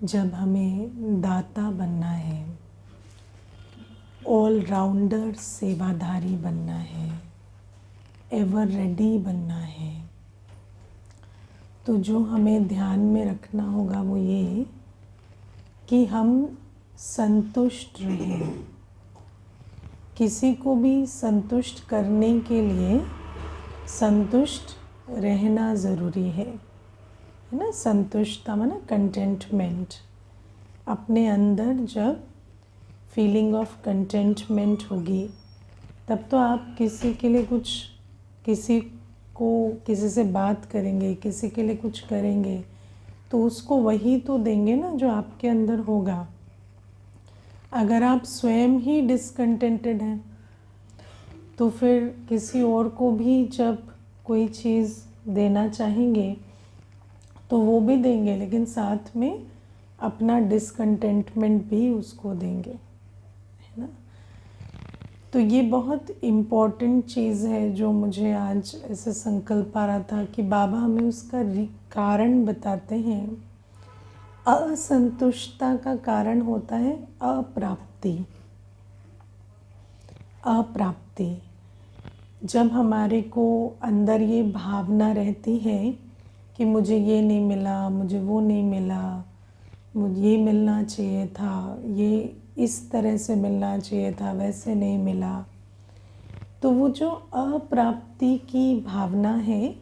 जब हमें दाता बनना है, ऑल राउंडर सेवाधारी बनना है, एवर रेडी बनना है, तो जो हमें ध्यान में रखना होगा वो ये कि हम संतुष्ट रहें। किसी को भी संतुष्ट करने के लिए संतुष्ट रहना ज़रूरी है ना। संतुष्टता माना कंटेंटमेंट। अपने अंदर जब फीलिंग ऑफ कंटेंटमेंट होगी तब तो आप किसी के लिए कुछ, किसी से बात करेंगे, किसी के लिए कुछ करेंगे तो उसको वही तो देंगे ना जो आपके अंदर होगा। अगर आप स्वयं ही डिसकंटेंटेड हैं तो फिर किसी और को भी जब कोई चीज़ देना चाहेंगे तो वो भी देंगे, लेकिन साथ में अपना डिसकंटेंटमेंट भी उसको देंगे, है ना। तो ये बहुत इम्पॉर्टेंट चीज़ है जो मुझे आज ऐसे संकल्प आ रहा था कि बाबा हमें उसका कारण बताते हैं। असंतुष्टता का कारण होता है अप्राप्ति। अप्राप्ति जब हमारे को अंदर ये भावना रहती है कि मुझे ये नहीं मिला, मुझे वो नहीं मिला, मुझे ये मिलना चाहिए था, ये इस तरह से मिलना चाहिए था, वैसे नहीं मिला, तो वो जो अप्राप्ति की भावना है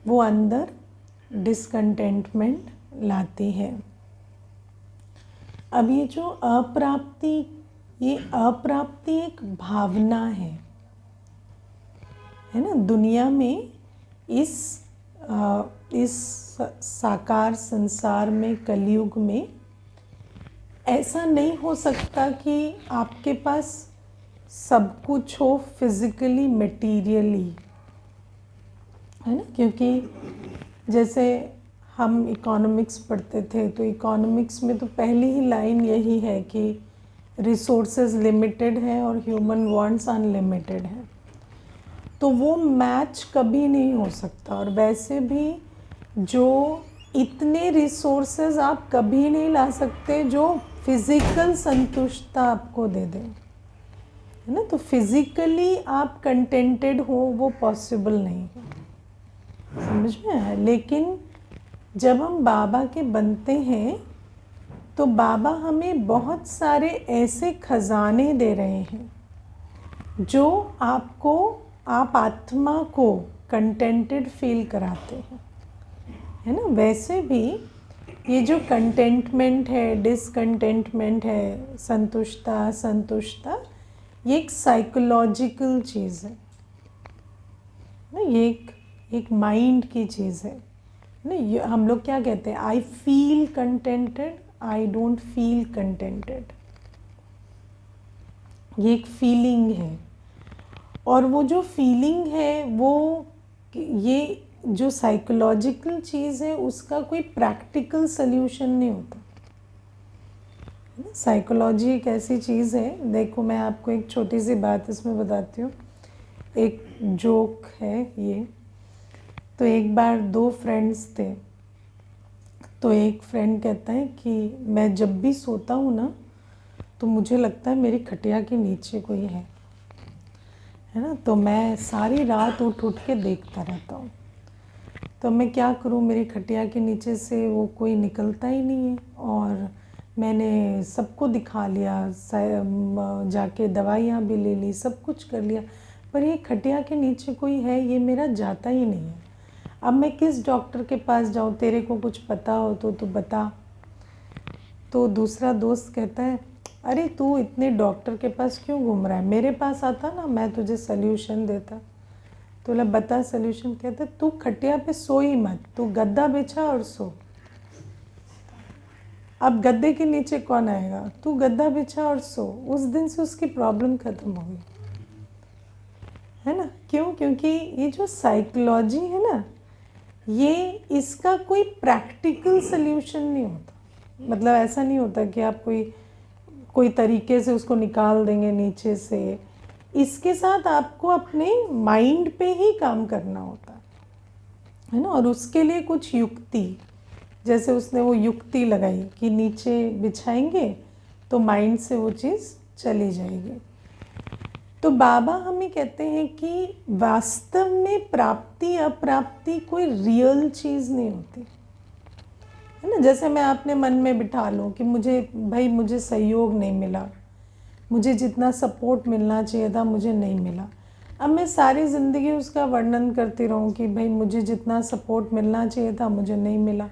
वो अंदर डिसकंटेंटमेंट लाती है। अब ये जो अप्राप्ति एक भावना है ना। दुनिया में इस साकार संसार में, कलयुग में ऐसा नहीं हो सकता कि आपके पास सब कुछ हो फिजिकली, मटेरियली, है ना। क्योंकि जैसे हम इकोनॉमिक्स पढ़ते थे तो इकोनॉमिक्स में तो पहली ही लाइन यही है कि रिसोर्सेज लिमिटेड है और ह्यूमन वांट्स अनलिमिटेड है, तो वो मैच कभी नहीं हो सकता। और वैसे भी जो इतने रिसोर्सेज आप कभी नहीं ला सकते जो फिज़िकल संतुष्टता आपको दे दें, है ना। तो फिज़िकली आप कंटेंटेड हो वो पॉसिबल नहीं है, समझ में आया। लेकिन जब हम बाबा के बनते हैं तो बाबा हमें बहुत सारे ऐसे खजाने दे रहे हैं जो आप आत्मा को कंटेंटेड फील कराते हैं, है ना। वैसे भी ये जो कंटेंटमेंट है, डिसकंटेंटमेंट है, संतुष्टता, असंतुष्टता, ये एक साइकोलॉजिकल चीज़ है ना। ये एक माइंड की चीज़ है ना। हम लोग क्या कहते हैं, I feel contented, I don't feel contented. ये एक फीलिंग है, और वो जो फीलिंग है वो, ये जो साइकोलॉजिकल चीज़ है उसका कोई प्रैक्टिकल सल्यूशन नहीं होता। साइकोलॉजी एक ऐसी चीज़ है, देखो मैं आपको एक छोटी सी बात इसमें बताती हूँ, एक जोक है ये। तो एक बार दो फ्रेंड्स थे, तो एक फ्रेंड कहता है कि मैं जब भी सोता हूँ ना तो मुझे लगता है मेरी खटिया के नीचे कोई है ना। तो मैं सारी रात उठ के देखता रहता हूँ, तो मैं क्या करूँ, मेरी खटिया के नीचे से वो कोई निकलता ही नहीं है। और मैंने सबको दिखा लिया, जाके दवाइयाँ भी ले ली, सब कुछ कर लिया, पर ये खटिया के नीचे कोई है, ये मेरा जाता ही नहीं है। अब मैं किस डॉक्टर के पास जाऊँ, तेरे को कुछ पता हो तो बता। तो दूसरा दोस्त कहता है, अरे तू इतने डॉक्टर के पास क्यों घूम रहा है, मेरे पास आता ना, मैं तुझे सल्यूशन देता। तो बोला बता सल्यूशन। कहते तू खटिया पे सो ही मत, तू गद्दा बिछा और सो। अब गद्दे के नीचे कौन आएगा, तू गद्दा बिछा और सो। उस दिन से उसकी प्रॉब्लम खत्म हो गई, है ना। क्यों? क्योंकि ये जो साइकोलॉजी है ना, ये इसका कोई प्रैक्टिकल सल्यूशन नहीं होता। मतलब ऐसा नहीं होता कि आप कोई तरीके से उसको निकाल देंगे नीचे से। इसके साथ आपको अपने माइंड पे ही काम करना होता है ना। और उसके लिए कुछ युक्ति, जैसे उसने वो युक्ति लगाई कि नीचे बिछाएंगे तो माइंड से वो चीज़ चली जाएगी। तो बाबा हमें कहते हैं कि वास्तव में प्राप्ति अप्राप्ति कोई रियल चीज़ नहीं होती है ना। जैसे मैं अपने मन में बिठा लूँ कि मुझे सहयोग नहीं मिला, मुझे जितना सपोर्ट मिलना चाहिए था मुझे नहीं मिला। अब मैं सारी ज़िंदगी उसका वर्णन करती रहूँ कि भाई मुझे जितना सपोर्ट मिलना चाहिए था मुझे नहीं मिला,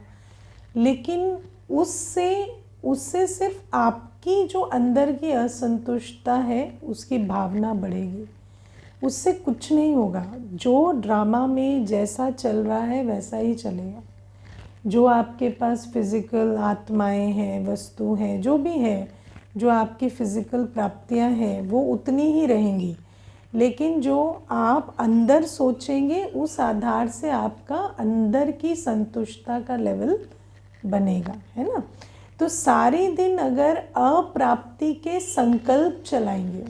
लेकिन उससे सिर्फ आपकी जो अंदर की असंतुष्टता है उसकी भावना बढ़ेगी, उससे कुछ नहीं होगा। जो ड्रामा में जैसा चल रहा है वैसा ही चलेगा। जो आपके पास फिज़िकल आत्माएं हैं, वस्तु हैं, जो भी है, जो आपकी फ़िज़िकल प्राप्तियां हैं वो उतनी ही रहेंगी, लेकिन जो आप अंदर सोचेंगे उस आधार से आपका अंदर की संतुष्टता का लेवल बनेगा, है ना। तो सारे दिन अगर अप्राप्ति के संकल्प चलाएंगे,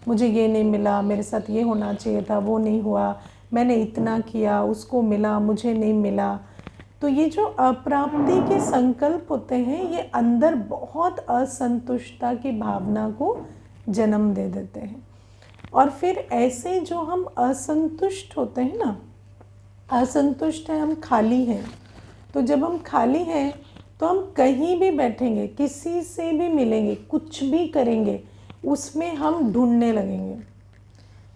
मुझे ये नहीं मिला, मेरे साथ ये होना चाहिए था, वो नहीं हुआ, मैंने इतना किया, उसको मिला, मुझे नहीं मिला, तो ये जो अप्राप्ति के संकल्प होते हैं ये अंदर बहुत असंतुष्टता की भावना को जन्म दे देते हैं। और फिर ऐसे जो हम असंतुष्ट होते हैं ना, असंतुष्ट हैं, हम खाली हैं, तो जब हम खाली हैं तो हम कहीं भी बैठेंगे, किसी से भी मिलेंगे, कुछ भी करेंगे, उसमें हम ढूंढने लगेंगे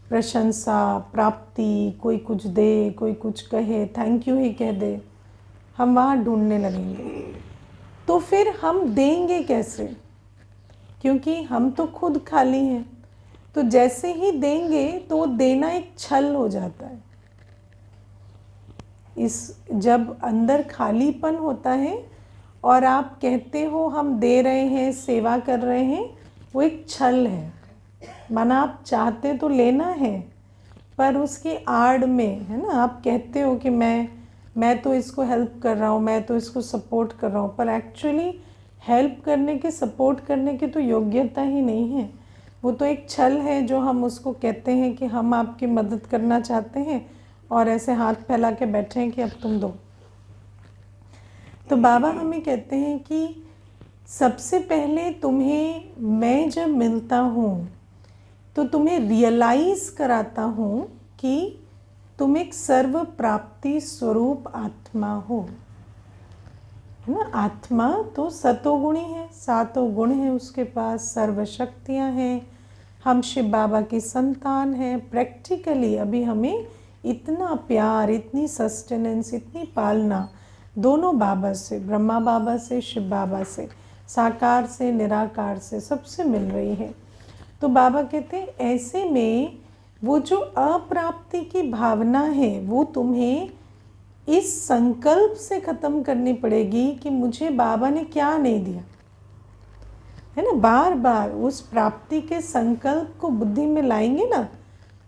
प्रशंसा, प्राप्ति, कोई कुछ दे, कोई कुछ कहे, थैंक यू ही कह दे, हम वहाँ ढूंढने लगेंगे। तो फिर हम देंगे कैसे, क्योंकि हम तो खुद खाली हैं। तो जैसे ही देंगे तो देना एक छल हो जाता है। जब अंदर खालीपन होता है और आप कहते हो हम दे रहे हैं, सेवा कर रहे हैं, वो एक छल है। माना आप चाहते तो लेना है, पर उसकी आड़ में, है ना, आप कहते हो कि मैं तो इसको हेल्प कर रहा हूँ, मैं तो इसको सपोर्ट कर रहा हूँ, पर एक्चुअली हेल्प करने की, सपोर्ट करने की तो योग्यता ही नहीं है। वो तो एक छल है जो हम उसको कहते हैं कि हम आपकी मदद करना चाहते हैं और ऐसे हाथ फैला के बैठे हैं कि अब तुम दो। तो बाबा हमें कहते हैं कि सबसे पहले तुम्हें मैं जब मिलता हूँ तो तुम्हें रियलाइज़ कराता हूँ कि तुम एक सर्व प्राप्ति स्वरूप आत्मा हो, है ना। आत्मा तो सतोगुणी है, सातों गुण है उसके पास, सर्व शक्तियाँ हैं, हम शिव बाबा की संतान हैं। प्रैक्टिकली अभी हमें इतना प्यार, इतनी सस्टेनेंस, इतनी पालना दोनों बाबा से, ब्रह्मा बाबा से, शिव बाबा से, साकार से, निराकार से, सबसे मिल रही है। तो बाबा कहते हैं ऐसे में वो जो अप्राप्ति की भावना है वो तुम्हें इस संकल्प से ख़त्म करनी पड़ेगी कि मुझे बाबा ने क्या नहीं दिया, है ना। बार बार उस प्राप्ति के संकल्प को बुद्धि में लाएंगे ना,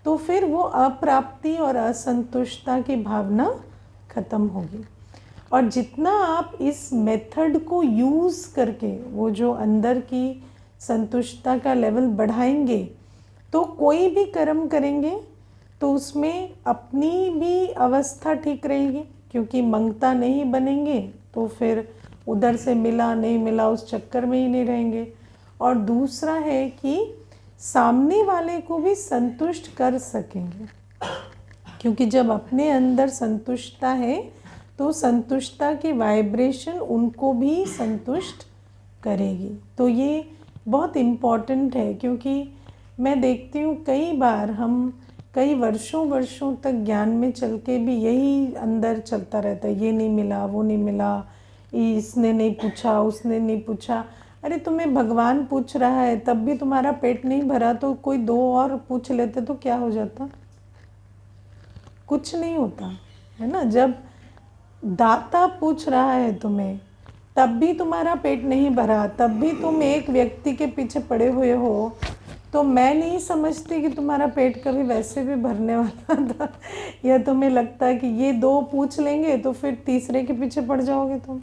तो फिर वो अप्राप्ति और असंतुष्टता की भावना ख़त्म होगी। और जितना आप इस मेथड को यूज़ करके वो जो अंदर की संतुष्टता का लेवल बढ़ाएंगे, तो कोई भी कर्म करेंगे तो उसमें अपनी भी अवस्था ठीक रहेगी, क्योंकि मंगता नहीं बनेंगे तो फिर उधर से मिला नहीं मिला उस चक्कर में ही नहीं रहेंगे। और दूसरा है कि सामने वाले को भी संतुष्ट कर सकेंगे, क्योंकि जब अपने अंदर संतुष्टता है तो संतुष्टता की वाइब्रेशन उनको भी संतुष्ट करेगी। तो ये बहुत इम्पॉर्टेंट है, क्योंकि मैं देखती हूँ कई बार हम कई वर्षों तक ज्ञान में चल के भी यही अंदर चलता रहता है, ये नहीं मिला, वो नहीं मिला, इसने नहीं पूछा, उसने नहीं पूछा। अरे तुम्हें भगवान पूछ रहा है तब भी तुम्हारा पेट नहीं भरा, तो कोई दो और पूछ लेते तो क्या हो जाता, कुछ नहीं होता, है ना। जब दाता पूछ रहा है तुम्हें तब भी तुम्हारा पेट नहीं भरा, तब भी तुम एक व्यक्ति के पीछे पड़े हुए हो, तो मैं नहीं समझती कि तुम्हारा पेट कभी वैसे भी भरने वाला था, या तुम्हें लगता है कि ये दो पूछ लेंगे तो फिर तीसरे के पीछे पड़ जाओगे तुम,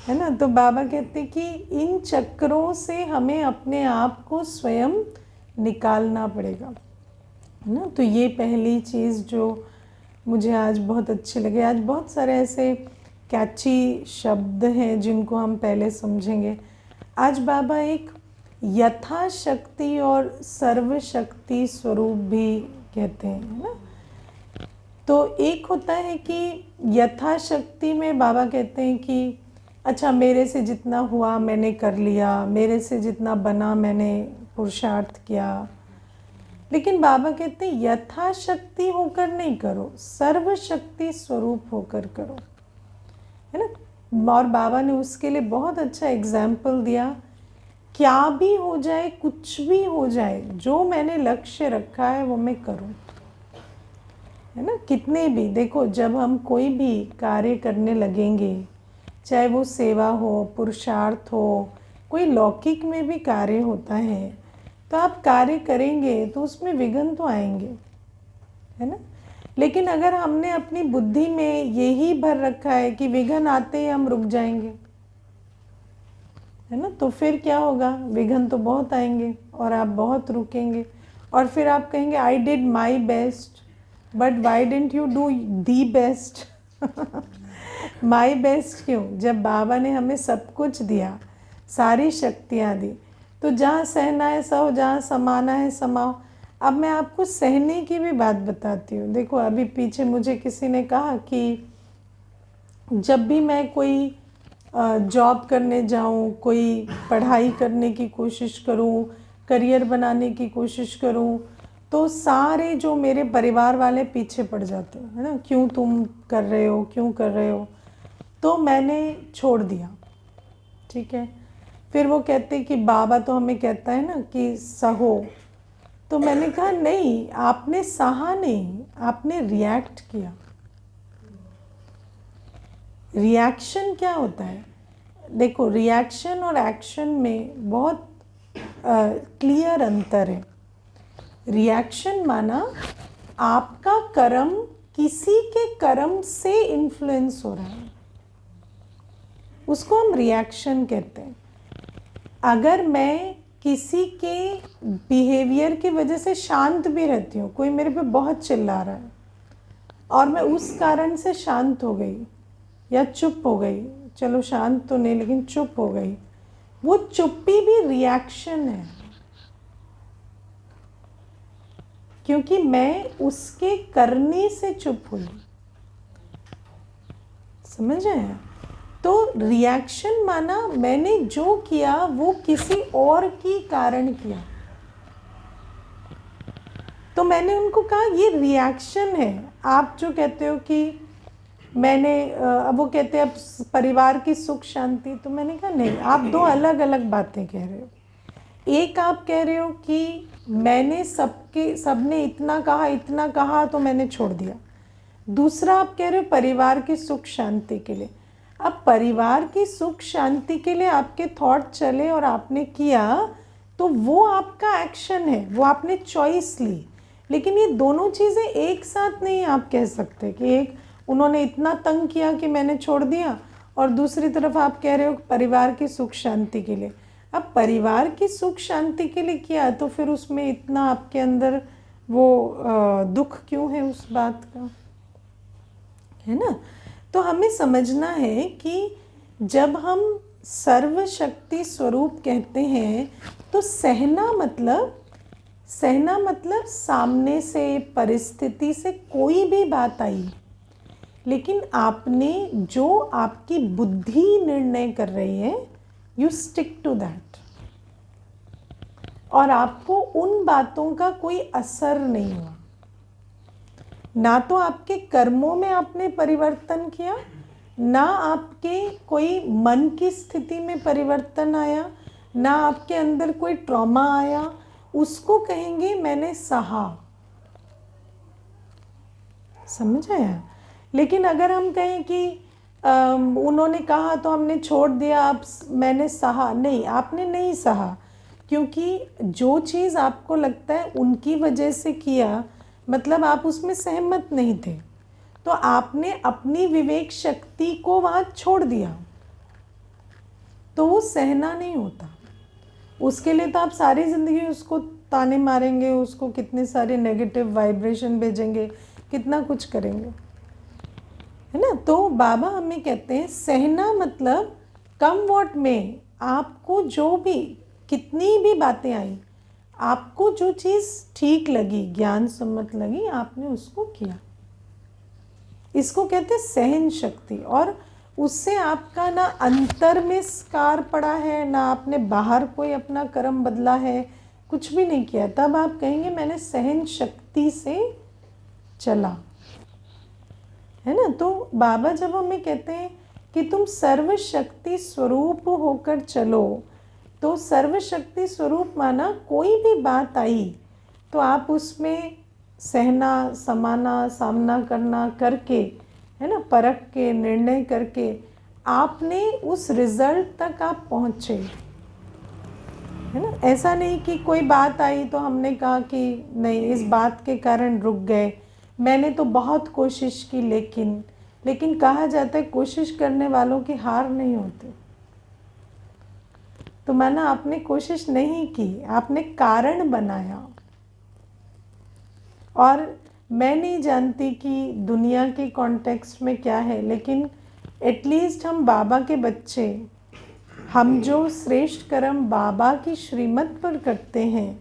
है ना। तो बाबा कहते कि इन चक्रों से हमें अपने आप को स्वयं निकालना पड़ेगा, है ना। तो ये पहली चीज़ जो मुझे आज बहुत अच्छी लगी। आज बहुत सारे ऐसे कैची शब्द हैं जिनको हम पहले समझेंगे। आज बाबा एक यथाशक्ति और सर्वशक्ति स्वरूप भी कहते हैं, है ना। तो एक होता है कि यथाशक्ति में बाबा कहते हैं कि अच्छा मेरे से जितना हुआ मैंने कर लिया, मेरे से जितना बना मैंने पुरुषार्थ किया। लेकिन बाबा कहते हैं यथाशक्ति होकर नहीं करो, सर्वशक्ति स्वरूप होकर करो, है ना। और बाबा ने उसके लिए बहुत अच्छा एग्जाम्पल दिया, क्या भी हो जाए, कुछ भी हो जाए, जो मैंने लक्ष्य रखा है वो मैं करूं, है ना। कितने भी, देखो जब हम कोई भी कार्य करने लगेंगे, चाहे वो सेवा हो, पुरुषार्थ हो, कोई लौकिक में भी कार्य होता है, तो आप कार्य करेंगे तो उसमें विघ्न तो आएंगे, है ना। लेकिन अगर हमने अपनी बुद्धि में यही भर रखा है कि विघ्न आते ही हम रुक जाएंगे, है ना, तो फिर क्या होगा, विघ्न तो बहुत आएंगे और आप बहुत रुकेंगे और फिर आप कहेंगे I did my best, but why didn't you do the best. My best क्यों, जब बाबा ने हमें सब कुछ दिया, सारी शक्तियाँ दी, तो जहाँ सहना है सहो, जहाँ समाना है समाओ। अब मैं आपको सहने की भी बात बताती हूँ। देखो अभी पीछे मुझे किसी ने कहा कि जब भी मैं कोई जॉब करने जाऊँ, कोई पढ़ाई करने की कोशिश करूँ, करियर बनाने की कोशिश करूँ, तो सारे जो मेरे परिवार वाले पीछे पड़ जाते हैं, है ना, क्यों तुम कर रहे हो, क्यों कर रहे हो। तो मैंने छोड़ दिया, ठीक है। फिर वो कहते कि बाबा तो हमें कहता है ना कि सहो, तो मैंने कहा नहीं, आपने सहा नहीं, आपने रिएक्ट किया। रिएक्शन क्या होता है, देखो रिएक्शन और एक्शन में बहुत क्लियर अंतर है। रिएक्शन माना आपका कर्म किसी के कर्म से इन्फ्लुएंस हो रहा है, उसको हम रिएक्शन कहते हैं। अगर मैं किसी के बिहेवियर की वजह से शांत भी रहती हूँ, कोई मेरे पे बहुत चिल्ला रहा है और मैं उस कारण से शांत हो गई या चुप हो गई, चलो शांत तो नहीं लेकिन चुप हो गई, वो चुप्पी भी रिएक्शन है, क्योंकि मैं उसके करने से चुप हुई। समझ आया। तो रिएक्शन माना मैंने जो किया वो किसी और की कारण किया, तो मैंने उनको कहा ये रिएक्शन है। आप जो कहते हो कि मैंने अब वो कहते हैं अब परिवार की सुख शांति, तो मैंने कहा नहीं, आप दो अलग अलग बातें कह रहे हो। एक आप कह रहे हो कि मैंने सबने इतना कहा तो मैंने छोड़ दिया। दूसरा आप कह रहे हो परिवार की सुख शांति के लिए। अब परिवार की सुख शांति के लिए आपके थॉट चले और आपने किया, तो वो आपका एक्शन है, वो आपने चॉइस ली। लेकिन ये दोनों चीज़ें एक साथ नहीं आप कह सकते कि एक उन्होंने इतना तंग किया कि मैंने छोड़ दिया, और दूसरी तरफ आप कह रहे हो परिवार की सुख शांति के लिए। अब परिवार की सुख शांति के लिए किया तो फिर उसमें इतना आपके अंदर वो दुख क्यों है उस बात का, है ना। तो हमें समझना है कि जब हम सर्वशक्ति स्वरूप कहते हैं तो सहना मतलब सामने से परिस्थिति से कोई भी बात आई, लेकिन आपने जो आपकी बुद्धि निर्णय कर रही है, यू स्टिक टू दैट, और आपको उन बातों का कोई असर नहीं हुआ। ना तो आपके कर्मों में आपने परिवर्तन किया, ना आपके कोई मन की स्थिति में परिवर्तन आया, ना आपके अंदर कोई ट्रॉमा आया, उसको कहेंगे मैंने सहा। समझ आया। लेकिन अगर हम कहें कि उन्होंने कहा तो हमने छोड़ दिया, अब मैंने सहा, नहीं, आपने नहीं सहा, क्योंकि जो चीज़ आपको लगता है उनकी वजह से किया, मतलब आप उसमें सहमत नहीं थे, तो आपने अपनी विवेक शक्ति को वहाँ छोड़ दिया, तो वो सहना नहीं होता। उसके लिए तो आप सारी ज़िंदगी उसको ताने मारेंगे, उसको कितने सारे नेगेटिव वाइब्रेशन भेजेंगे, कितना कुछ करेंगे। है ना। तो बाबा हमें कहते हैं सहना मतलब कम वॉट में, आपको जो भी कितनी भी बातें आई, आपको जो चीज़ ठीक लगी, ज्ञान सम्मत लगी, आपने उसको किया। इसको कहते हैं सहन शक्ति। और उससे आपका ना अंतर में स्कार पड़ा है, ना आपने बाहर कोई अपना कर्म बदला है, कुछ भी नहीं किया, तब आप कहेंगे मैंने सहन शक्ति से चला, है ना। तो बाबा जब हमें कहते हैं कि तुम सर्वशक्ति स्वरूप होकर चलो, तो सर्वशक्ति स्वरूप माना कोई भी बात आई तो आप उसमें सहना, समाना, सामना करना करके, है ना, परख के, निर्णय करके आपने उस रिजल्ट तक आप पहुँचे, है ना। ऐसा नहीं कि कोई बात आई तो हमने कहा कि नहीं, इस बात के कारण रुक गए, मैंने तो बहुत कोशिश की, लेकिन कहा जाता है कोशिश करने वालों की हार नहीं होती। तो माना आपने कोशिश नहीं की, आपने कारण बनाया। और मैं नहीं जानती कि दुनिया के कॉन्टेक्स्ट में क्या है, लेकिन एटलीस्ट हम बाबा के बच्चे, हम जो श्रेष्ठ कर्म बाबा की श्रीमत पर करते हैं,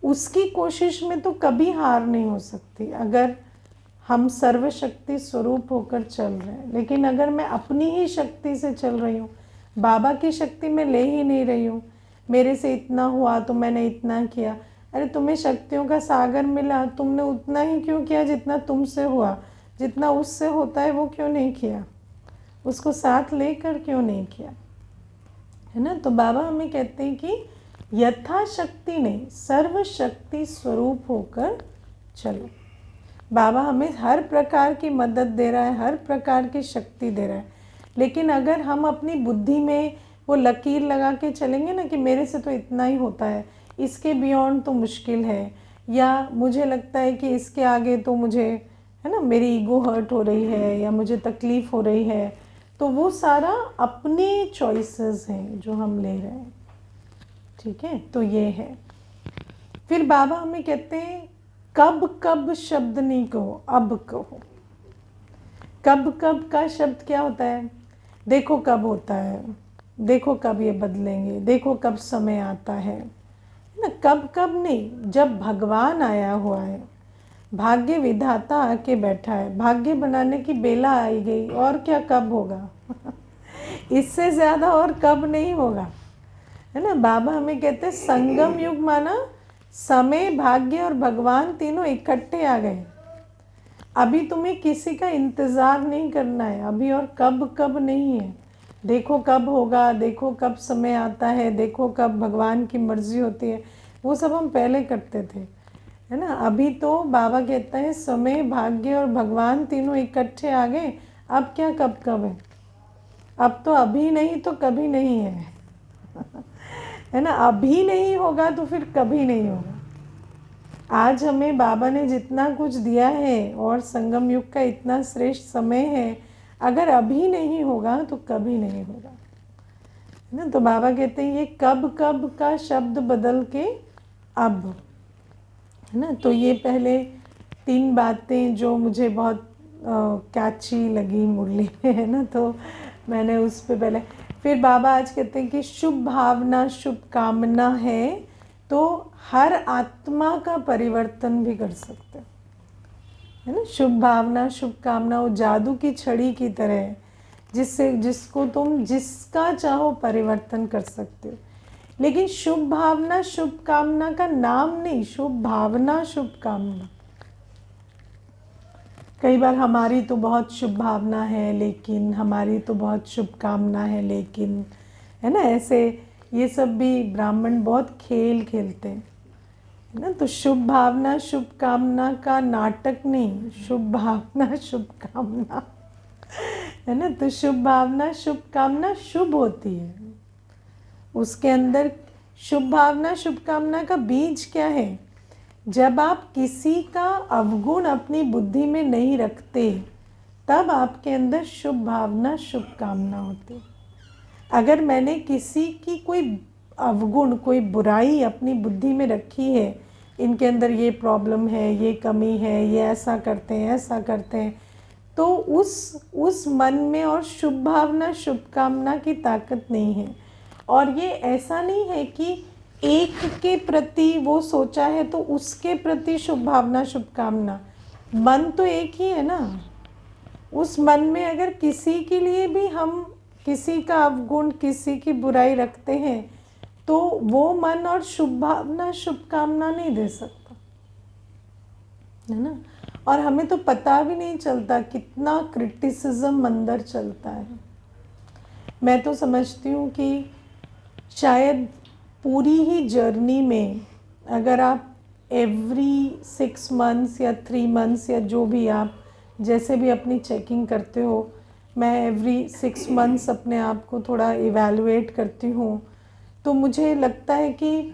उसकी कोशिश में तो कभी हार नहीं हो सकती अगर हम सर्वशक्ति स्वरूप होकर चल रहे हैं। लेकिन अगर मैं अपनी ही शक्ति से चल रही हूँ, बाबा की शक्ति में ले ही नहीं रही हूँ, मेरे से इतना हुआ तो मैंने इतना किया, अरे तुम्हें शक्तियों का सागर मिला, तुमने उतना ही क्यों किया जितना तुमसे हुआ, जितना उससे होता है वो क्यों नहीं किया, उसको साथ लेकर क्यों नहीं किया, है ना। तो बाबा हमें कहते हैं कि यथाशक्ति नहीं, सर्वशक्ति स्वरूप होकर चलो। बाबा हमें हर प्रकार की मदद दे रहा है, हर प्रकार की शक्ति दे रहा है, लेकिन अगर हम अपनी बुद्धि में वो लकीर लगा के चलेंगे ना कि मेरे से तो इतना ही होता है, इसके बियॉन्ड तो मुश्किल है, या मुझे लगता है कि इसके आगे तो मुझे, है ना, मेरी ईगो हर्ट हो रही है या मुझे तकलीफ़ हो रही है, तो वो सारा अपने चॉइसेस हैं जो हम ले रहे हैं, ठीक है। तो ये है। फिर बाबा हमें कहते हैं कब कब शब्द नहीं कहो, अब कहो। कब कब का शब्द क्या होता है? देखो कब होता है, देखो कब ये बदलेंगे, देखो कब समय आता है ना। कब कब नहीं, जब भगवान आया हुआ है, भाग्य विधाता आके बैठा है, भाग्य बनाने की बेला आई गई, और क्या कब होगा इससे ज़्यादा और कब नहीं होगा, है ना। बाबा हमें कहते हैं संगम युग माना समय, भाग्य और भगवान तीनों इकट्ठे आ गए। अभी तुम्हें किसी का इंतज़ार नहीं करना है, अभी और कब कब नहीं है। देखो कब होगा, देखो कब समय आता है, देखो कब भगवान की मर्जी होती है, वो सब हम पहले करते थे, है ना। अभी तो बाबा कहता है समय, भाग्य और भगवान तीनों इकट्ठे आ गए, अब क्या कब कब है, अब तो अभी नहीं तो कभी नहीं है है ना। अभी नहीं होगा तो फिर कभी नहीं होगा। आज हमें बाबा ने जितना कुछ दिया है और संगम युग का इतना श्रेष्ठ समय है, अगर अभी नहीं होगा तो कभी नहीं होगा, है ना। तो बाबा कहते हैं ये कब कब का शब्द बदल के अब, है ना। तो ये पहले 3 बातें जो मुझे बहुत कैची लगी मुरली में, है ना, तो मैंने उस पर पहले। फिर बाबा आज कहते हैं कि शुभ भावना, शुभ कामना है तो हर आत्मा का परिवर्तन भी कर सकते, है ना। शुभ भावना, शुभ कामना वो जादू की छड़ी की तरह है, जिसको तुम जिसका चाहो परिवर्तन कर सकते हो। लेकिन शुभ भावना, शुभ कामना का नाम नहीं, शुभ भावना, शुभ कामना। कई बार हमारी तो बहुत शुभ भावना है लेकिन, हमारी तो बहुत शुभ कामना है लेकिन, है ना। ऐसे ये सब भी ब्राह्मण बहुत खेल खेलते हैं, है ना। तो शुभ भावना, शुभ कामना का नाटक नहीं, शुभ भावना, शुभ कामना, है ना। तो शुभ भावना, शुभ कामना शुभ होती है, उसके अंदर शुभ भावना, शुभ कामना का बीज क्या है? जब आप किसी का अवगुण अपनी बुद्धि में नहीं रखते, तब आपके अंदर शुभ भावना, शुभ कामना होती। अगर मैंने किसी की कोई अवगुण, कोई बुराई अपनी बुद्धि में रखी है, इनके अंदर ये प्रॉब्लम है, ये कमी है, ये ऐसा करते हैं, ऐसा करते हैं, तो उस मन में और शुभ भावना शुभकामना की ताकत नहीं है। और ये ऐसा नहीं है कि एक के प्रति वो सोचा है तो उसके प्रति शुभ भावना शुभकामना, मन तो एक ही है ना। उस मन में अगर किसी के लिए भी हम किसी का अवगुण किसी की बुराई रखते हैं तो वो मन और शुभ भावना शुभकामना नहीं दे सकता, है ना। और हमें तो पता भी नहीं चलता कितना क्रिटिसिज्म अंदर चलता है। मैं तो समझती हूँ कि शायद पूरी ही जर्नी में अगर आप एवरी 6 मंथ्स या 3 मंथ्स या जो भी आप जैसे भी अपनी चेकिंग करते हो, मैं एवरी 6 मंथ्स अपने आप को थोड़ा इवैल्यूएट करती हूँ, तो मुझे लगता है कि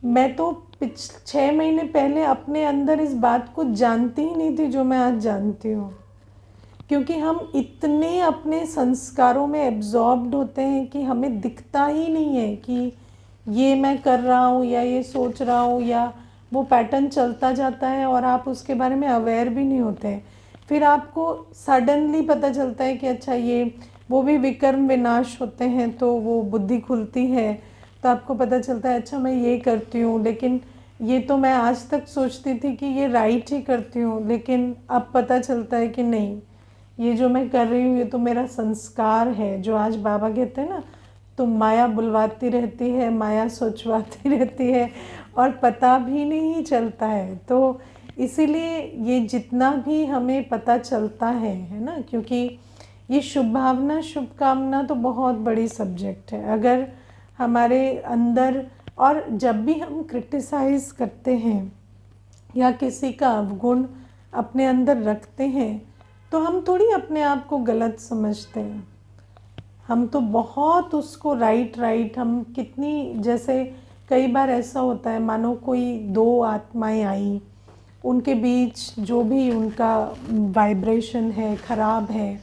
मैं तो 6 महीने पहले अपने अंदर इस बात को जानती ही नहीं थी जो मैं आज जानती हूँ। क्योंकि हम इतने अपने संस्कारों में एब्जॉर्ब्ड होते हैं कि हमें दिखता ही नहीं है कि ये मैं कर रहा हूँ या ये सोच रहा हूँ, या वो पैटर्न चलता जाता है और आप उसके बारे में अवेयर भी नहीं होते हैं। फिर आपको सडनली पता चलता है कि अच्छा ये वो भी विकर्म विनाश होते हैं, तो वो बुद्धि खुलती है, तो आपको पता चलता है अच्छा मैं ये करती हूँ, लेकिन ये तो मैं आज तक सोचती थी कि ये राइट ही करती हूँ, लेकिन अब पता चलता है कि नहीं, ये जो मैं कर रही हूँ ये तो मेरा संस्कार है। जो आज बाबा कहते हैं ना, तो माया बुलवाती रहती है, माया सोचवाती रहती है और पता भी नहीं चलता है। तो इसीलिए ये जितना भी हमें पता चलता है ना, क्योंकि ये शुभ भावना शुभकामना तो बहुत बड़ी सब्जेक्ट है। अगर हमारे अंदर, और जब भी हम क्रिटिसाइज़ करते हैं या किसी का अवगुण अपने अंदर रखते हैं तो हम थोड़ी अपने आप को गलत समझते हैं, हम तो बहुत उसको राइट हम कितनी, जैसे कई बार ऐसा होता है मानो कोई 2 आत्माएं आई, उनके बीच जो भी उनका वाइब्रेशन है ख़राब है,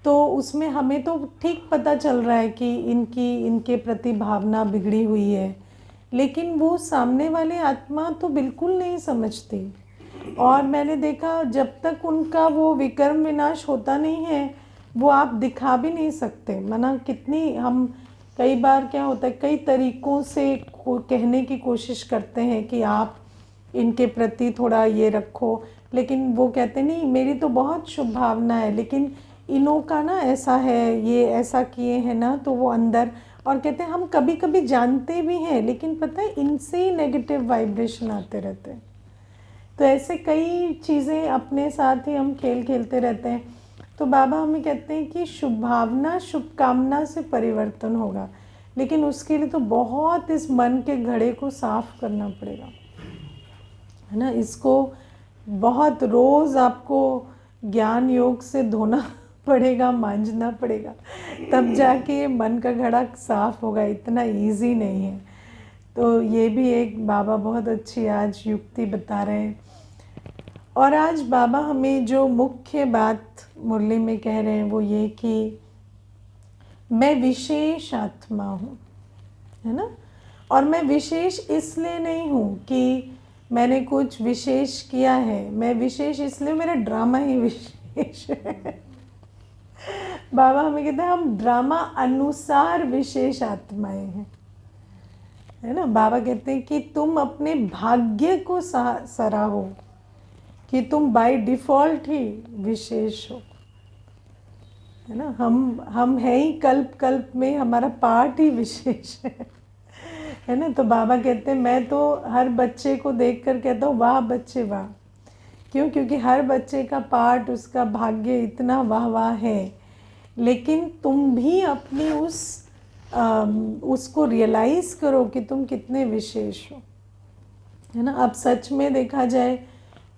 तो उसमें हमें तो ठीक पता चल रहा है कि इनके प्रति भावना बिगड़ी हुई है, लेकिन वो सामने वाले आत्मा तो बिल्कुल नहीं समझती। और मैंने देखा जब तक उनका वो विकर्म विनाश होता नहीं है वो आप दिखा भी नहीं सकते। माना कितनी हम कई बार क्या होता है, कई तरीक़ों से कहने की कोशिश करते हैं कि आप इनके प्रति थोड़ा ये रखो, लेकिन वो कहते नहीं मेरी तो बहुत शुभ भावना है, लेकिन इनों का ना ऐसा है, ये ऐसा किए हैं ना, तो वो अंदर, और कहते हैं हम कभी कभी जानते भी हैं लेकिन पता है इनसे ही नेगेटिव वाइब्रेशन आते रहते हैं। तो ऐसे कई चीज़ें अपने साथ ही हम खेल खेलते रहते हैं। तो बाबा हमें कहते हैं कि शुभ भावना शुभकामना से परिवर्तन होगा, लेकिन उसके लिए तो बहुत इस मन के घड़े को साफ करना पड़ेगा, है ना। इसको बहुत रोज़ आपको ज्ञान योग से धोना पड़ेगा, मांझना पड़ेगा, तब जाके मन का घड़ा साफ होगा। इतना इजी नहीं है। तो ये भी एक बाबा बहुत अच्छी आज युक्ति बता रहे हैं। और आज बाबा हमें जो मुख्य बात मुरली में कह रहे हैं वो ये कि मैं विशेष आत्मा हूँ, है ना। और मैं विशेष इसलिए नहीं हूँ कि मैंने कुछ विशेष किया है, मैं विशेष इसलिए मेरा ड्रामा ही विशेष है। बाबा हमें कहते हैं हम ड्रामा अनुसार विशेष आत्माएं हैं, है ना। बाबा कहते हैं कि तुम अपने भाग्य को सराहो कि तुम बाय डिफ़ॉल्ट ही विशेष हो, है ना। हम हैं ही कल्प कल्प में, हमारा पार्ट ही विशेष है ना। तो बाबा कहते हैं मैं तो हर बच्चे को देखकर कहता हूँ वाह बच्चे वाह। क्यों? क्योंकि हर बच्चे का पार्ट, उसका भाग्य इतना वाह वाह है, लेकिन तुम भी अपनी उसको रियलाइज़ करो कि तुम कितने विशेष हो, है ना। अब सच में देखा जाए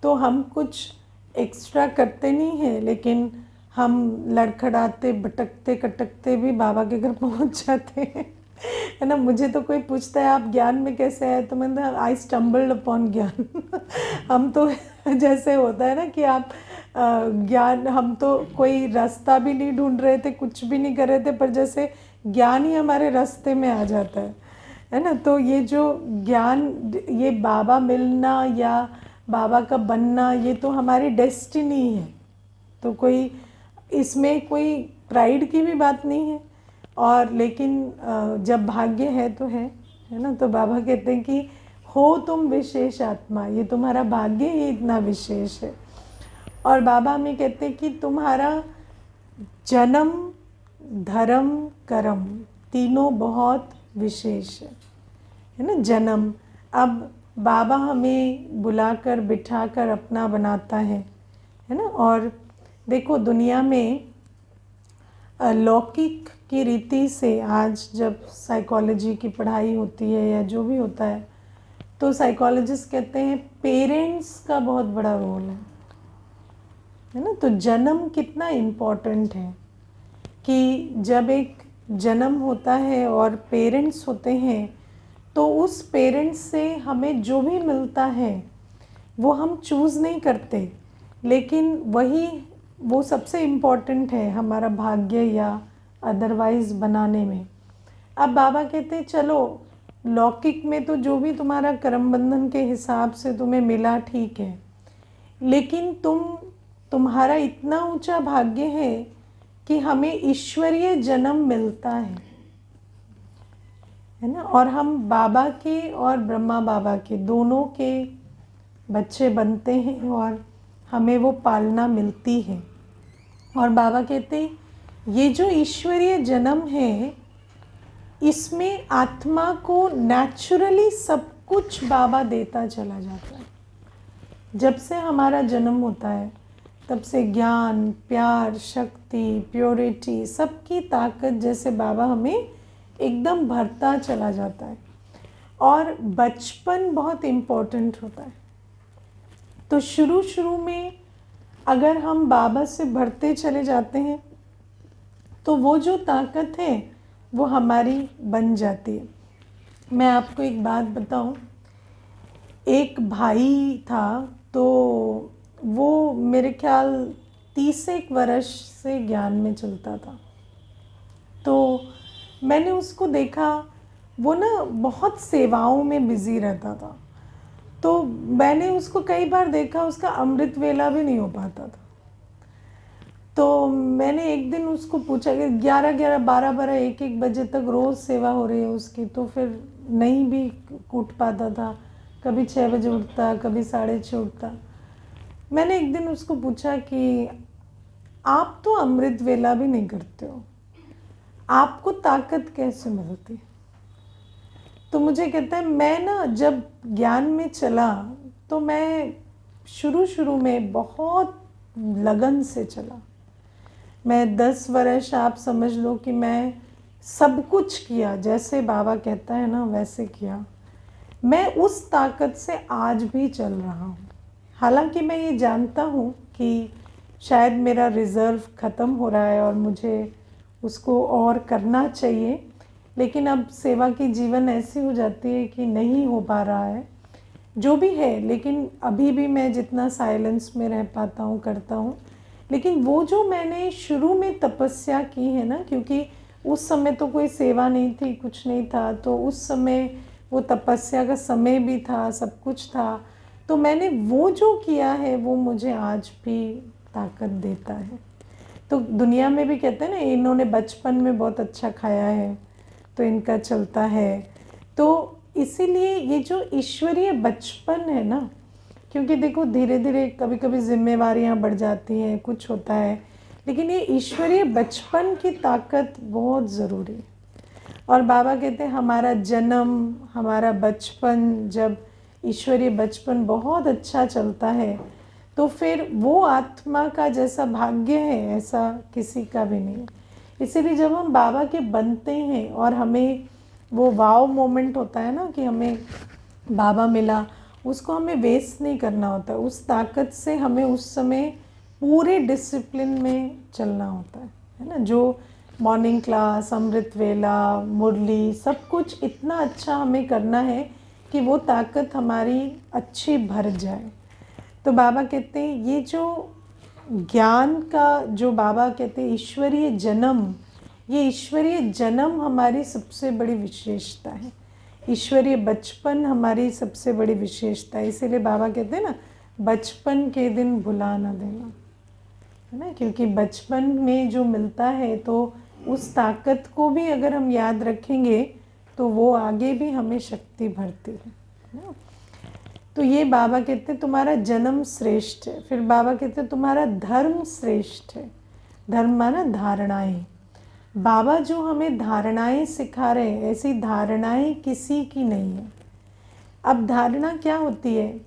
तो हम कुछ एक्स्ट्रा करते नहीं हैं, लेकिन हम लड़खड़ाते भटकते कटकते भी बाबा के घर पहुंच जाते हैं, है ना। मुझे तो कोई पूछता है आप ज्ञान में कैसे आए, तो मैंने आई स्टम्बल्ड अपॉन ज्ञान। हम तो जैसे होता है ना कि आप ज्ञान, हम तो कोई रास्ता भी नहीं ढूंढ रहे थे, कुछ भी नहीं कर रहे थे, पर जैसे ज्ञान ही हमारे रास्ते में आ जाता है ना। तो ये जो ज्ञान, ये बाबा मिलना या बाबा का बनना, ये तो हमारी डेस्टिनी है। तो कोई इसमें कोई प्राइड की भी बात नहीं है। और लेकिन जब भाग्य है तो है ना। तो बाबा कहते हैं कि हो तुम विशेष आत्मा, ये तुम्हारा भाग्य ही इतना विशेष है। और बाबा हमें कहते हैं कि तुम्हारा जन्म, धर्म, कर्म तीनों बहुत विशेष है ना। जन्म, अब बाबा हमें बुलाकर बिठाकर अपना बनाता है ना। और देखो दुनिया में लौकिक की रीति से आज जब साइकोलॉजी की पढ़ाई होती है या जो भी होता है, तो साइकोलॉजिस्ट कहते हैं पेरेंट्स का बहुत बड़ा रोल है ना। तो जन्म कितना इम्पोर्टेंट है कि जब एक जन्म होता है और पेरेंट्स होते हैं तो उस पेरेंट्स से हमें जो भी मिलता है वो हम चूज़ नहीं करते, लेकिन वो सबसे इम्पोर्टेंट है हमारा भाग्य या अदरवाइज़ बनाने में। अब बाबा कहते हैं चलो लौकिक में तो जो भी तुम्हारा कर्म बंधन के हिसाब से तुम्हें मिला ठीक है, लेकिन तुम्हारा इतना ऊंचा भाग्य है कि हमें ईश्वरीय जन्म मिलता है ना। और हम बाबा के और ब्रह्मा बाबा के दोनों के बच्चे बनते हैं और हमें वो पालना मिलती है। और बाबा कहते हैं ये जो ईश्वरीय जन्म है इसमें आत्मा को नेचुरली सब कुछ बाबा देता चला जाता है। जब से हमारा जन्म होता है तब से ज्ञान, प्यार, शक्ति, प्योरिटी, सबकी ताकत जैसे बाबा हमें एकदम भरता चला जाता है। और बचपन बहुत इम्पोर्टेंट होता है। तो शुरू में अगर हम बाबा से भरते चले जाते हैं तो वो जो ताकत है वो हमारी बन जाती है। मैं आपको एक बात बताऊं, एक भाई था तो वो मेरे ख्याल 30 वर्ष से ज्ञान में चलता था। तो मैंने उसको देखा, वो ना बहुत सेवाओं में बिज़ी रहता था। तो मैंने उसको कई बार देखा उसका अमृत वेला भी नहीं हो पाता था। तो मैंने एक दिन उसको पूछा कि 11-11, 12-12, 1-1 बजे तक रोज़ सेवा हो रही है उसकी, तो फिर नहीं भी उठ पाता था। कभी 6 बजे उठता, कभी 6:30 उठता। मैंने एक दिन उसको पूछा कि आप तो अमृत वेला भी नहीं करते हो, आपको ताकत कैसे मिलती? तो मुझे कहता है मैं ना जब ज्ञान में चला तो मैं शुरू में बहुत लगन से चला। मैं 10 वर्ष आप समझ लो कि मैं सब कुछ किया, जैसे बाबा कहता है ना वैसे किया। मैं उस ताकत से आज भी चल रहा हूँ। हालांकि मैं ये जानता हूँ कि शायद मेरा रिज़र्व ख़त्म हो रहा है और मुझे उसको और करना चाहिए, लेकिन अब सेवा की जीवन ऐसी हो जाती है कि नहीं हो पा रहा है जो भी है। लेकिन अभी भी मैं जितना साइलेंस में रह पाता हूँ करता हूँ। लेकिन वो जो मैंने शुरू में तपस्या की है ना, क्योंकि उस समय तो कोई सेवा नहीं थी, कुछ नहीं था, तो उस समय वो तपस्या का समय भी था, सब कुछ था। तो मैंने वो जो किया है वो मुझे आज भी ताकत देता है। तो दुनिया में भी कहते हैं ना इन्होंने बचपन में बहुत अच्छा खाया है तो इनका चलता है। तो इसीलिए ये जो ईश्वरीय बचपन है ना, क्योंकि देखो धीरे धीरे कभी कभी जिम्मेवारियां बढ़ जाती हैं, कुछ होता है, लेकिन ये ईश्वरीय बचपन की ताकत बहुत ज़रूरी है। और बाबा कहते हैं हमारा जन्म, हमारा बचपन, जब ईश्वरीय बचपन बहुत अच्छा चलता है तो फिर वो आत्मा का जैसा भाग्य है ऐसा किसी का भी नहीं है। इसीलिए जब हम बाबा के बनते हैं और हमें वो वाव मोमेंट होता है ना कि हमें बाबा मिला, उसको हमें वेस्ट नहीं करना होता। उस ताकत से हमें उस समय पूरे डिसिप्लिन में चलना होता है ना। जो मॉर्निंग क्लास, अमृत वेला, मुरली, सब कुछ इतना अच्छा हमें करना है कि वो ताकत हमारी अच्छी भर जाए। तो बाबा कहते हैं ये जो ज्ञान का, जो बाबा कहते हैं ईश्वरीय जन्म, ये ईश्वरीय जन्म हमारी सबसे बड़ी विशेषता है। ईश्वरीय बचपन हमारी सबसे बड़ी विशेषता है। इसीलिए बाबा कहते हैं ना बचपन के दिन भुला ना देना। है ना, क्योंकि बचपन में जो मिलता है तो उस ताकत को भी अगर हम याद रखेंगे तो वो आगे भी हमें शक्ति भरती है ना। तो ये बाबा कहते हैं तुम्हारा जन्म श्रेष्ठ है। फिर बाबा कहते हैं तुम्हारा धर्म श्रेष्ठ है। धर्म माना धारणाएं। बाबा जो हमें धारणाएं सिखा रहे हैं, ऐसी धारणाएं किसी की नहीं है। अब धारणा क्या होती है?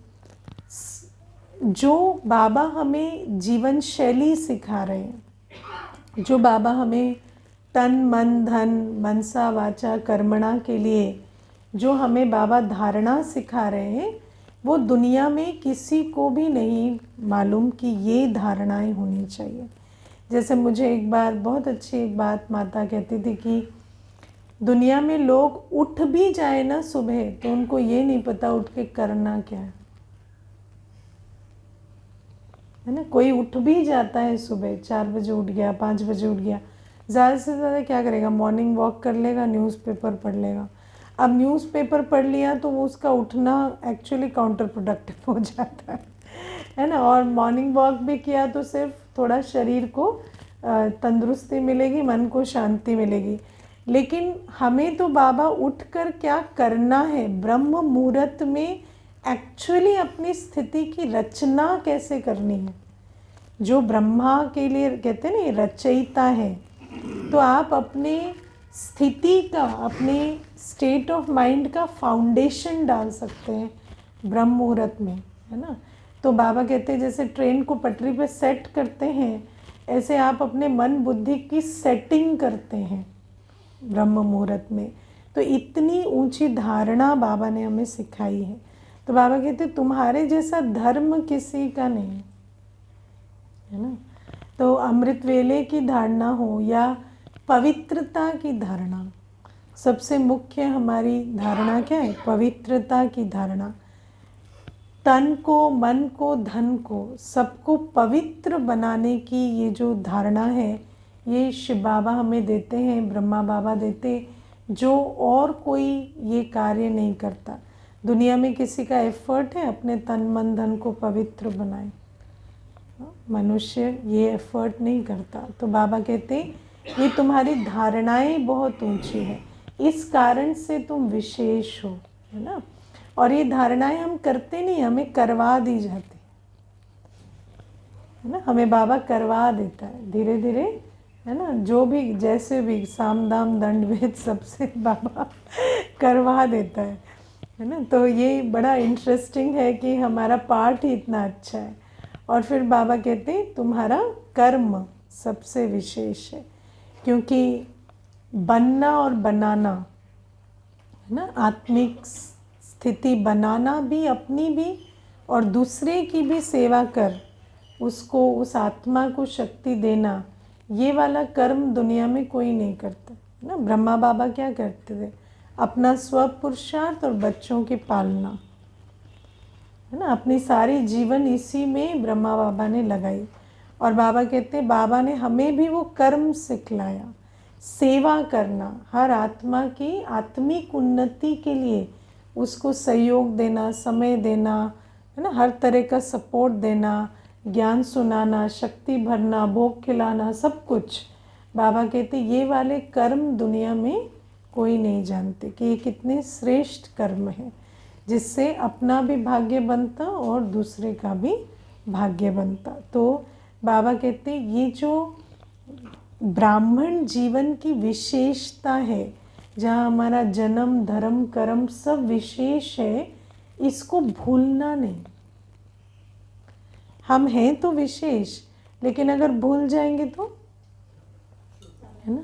जो बाबा हमें जीवन शैली सिखा रहे हैं, जो बाबा हमें तन मन धन मनसा वाचा कर्मणा के लिए जो हमें बाबा धारणा सिखा रहे हैं, वो दुनिया में किसी को भी नहीं मालूम कि ये धारणाएं होनी चाहिए। जैसे मुझे एक बार बहुत अच्छी एक बात माता कहती थी कि दुनिया में लोग उठ भी जाए ना सुबह तो उनको ये नहीं पता उठ के करना क्या है ना। कोई उठ भी जाता है सुबह 4 बजे उठ गया, 5 बजे उठ गया, ज़्यादा से ज़्यादा क्या करेगा? मॉर्निंग वॉक कर लेगा, न्यूज़पेपर पढ़ लेगा। अब न्यूज़पेपर पढ़ लिया तो वो उसका उठना एक्चुअली काउंटर प्रोडक्टिव हो जाता है ना। और मॉर्निंग वॉक भी किया तो सिर्फ थोड़ा शरीर को तंदुरुस्ती मिलेगी, मन को शांति मिलेगी। लेकिन हमें तो बाबा उठकर क्या करना है, ब्रह्म मुहूर्त में एक्चुअली अपनी स्थिति की रचना कैसे करनी है। जो ब्रह्मा के लिए कहते हैं ना रचयिता है, तो आप अपने स्थिति का, अपने स्टेट ऑफ माइंड का फाउंडेशन डाल सकते हैं ब्रह्म मुहूर्त में, है ना। तो बाबा कहते हैं जैसे ट्रेन को पटरी पे सेट करते हैं, ऐसे आप अपने मन बुद्धि की सेटिंग करते हैं ब्रह्म मुहूर्त में। तो इतनी ऊंची धारणा बाबा ने हमें सिखाई है। तो बाबा कहते हैं तुम्हारे जैसा धर्म किसी का नहीं है ना। तो अमृत वेले की धारणा हो या पवित्रता की धारणा, सबसे मुख्य हमारी धारणा क्या है? पवित्रता की धारणा। तन को, मन को, धन को, सबको पवित्र बनाने की ये जो धारणा है, ये शिव बाबा हमें देते हैं, ब्रह्मा बाबा देते, जो और कोई ये कार्य नहीं करता। दुनिया में किसी का एफर्ट है अपने तन मन धन को पवित्र बनाए? मनुष्य ये एफर्ट नहीं करता। तो बाबा कहते ये तुम्हारी धारणाएं बहुत ऊंची है, इस कारण से तुम विशेष हो, है ना। और ये धारणाएं हम करते नहीं, हमें करवा दी जाती है ना। हमें बाबा करवा देता है धीरे धीरे, है ना। जो भी जैसे भी साम दाम दंड भेद सबसे बाबा करवा देता है ना। तो ये बड़ा इंटरेस्टिंग है कि हमारा पाठ ही इतना अच्छा है। और फिर बाबा कहते हैं तुम्हारा कर्म सबसे विशेष है, क्योंकि बनना और बनाना, है ना, आत्मिक स्थिति बनाना भी, अपनी भी और दूसरे की भी सेवा कर, उसको, उस आत्मा को शक्ति देना, ये वाला कर्म दुनिया में कोई नहीं करता ना। ब्रह्मा बाबा क्या करते थे? अपना स्व पुरुषार्थ और बच्चों की पालना, है ना। अपनी सारी जीवन इसी में ब्रह्मा बाबा ने लगाई। और बाबा कहते हैं बाबा ने हमें भी वो कर्म सिखलाया, सेवा करना, हर आत्मा की आत्मिक उन्नति के लिए उसको सहयोग देना, समय देना, है ना, हर तरह का सपोर्ट देना, ज्ञान सुनाना, शक्ति भरना, भोग खिलाना, सब कुछ। बाबा कहते ये वाले कर्म दुनिया में कोई नहीं जानते कि ये कितने श्रेष्ठ कर्म है, जिससे अपना भी भाग्य बनता और दूसरे का भी भाग्य बनता। तो बाबा कहते ये जो ब्राह्मण जीवन की विशेषता है, जहाँ हमारा जन्म धर्म कर्म सब विशेष है, इसको भूलना नहीं। हम हैं तो विशेष, लेकिन अगर भूल जाएंगे तो, है ना।